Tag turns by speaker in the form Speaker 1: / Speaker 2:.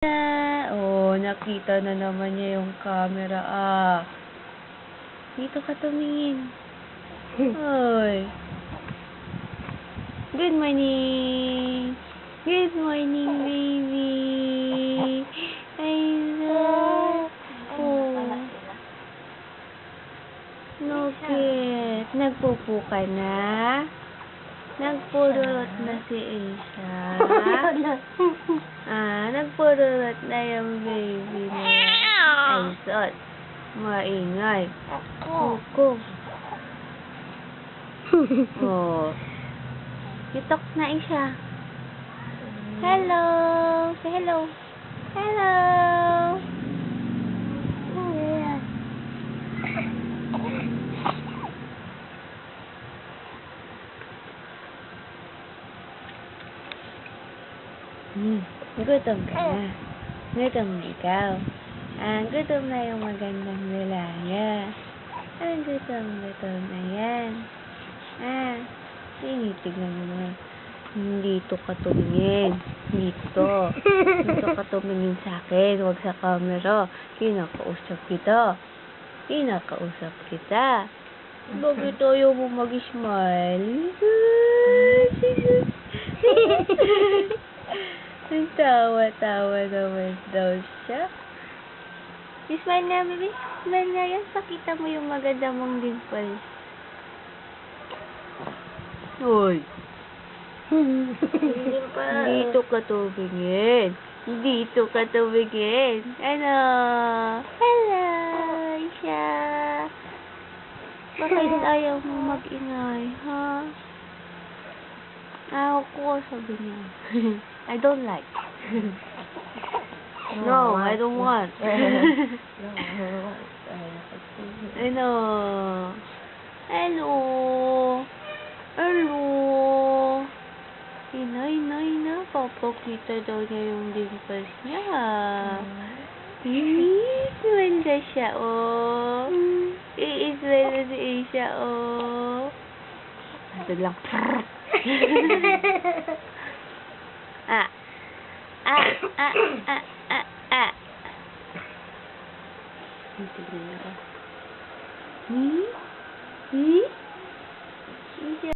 Speaker 1: Oh, nakita na naman niya yung camera, Dito ka tumingin. Hoy. Good morning. Good morning, baby. Ay, Nugget. Nagpupo ka na? Nagpurot na si Asia. Nagpurot na yung baby na yan. Ay, sot. Maingay. Kuko. Oh. Itok na Asia. Hello. Say hello. Hello. Gutom ka na. Gutom ikaw. Gutom na yung magandang lalaya. Gutom na yan. Tinitignan mo na. Dito ka tumingin. Dito. Dito ka tumingin sa akin. Huwag sa camera. Kinakausap kita. Bakit ayaw mo mag-smile? Tawa-tawa naman daw siya. Smile nga, baby. Smile nga yan. Pakita mo yung maganda mong dimples. Hoy. Dito ka tumingin. Ano? Hello, Asia. Bakit ayaw mo mag-ingay, ha? Ako, sabi niya. I don't like. No, I don't want. Ano? Hello. Ina. Papakita daw niya yung dimples niya. Ganda siya, oh. I-smile na si Asia, oh. Ito lang. Tignan niya.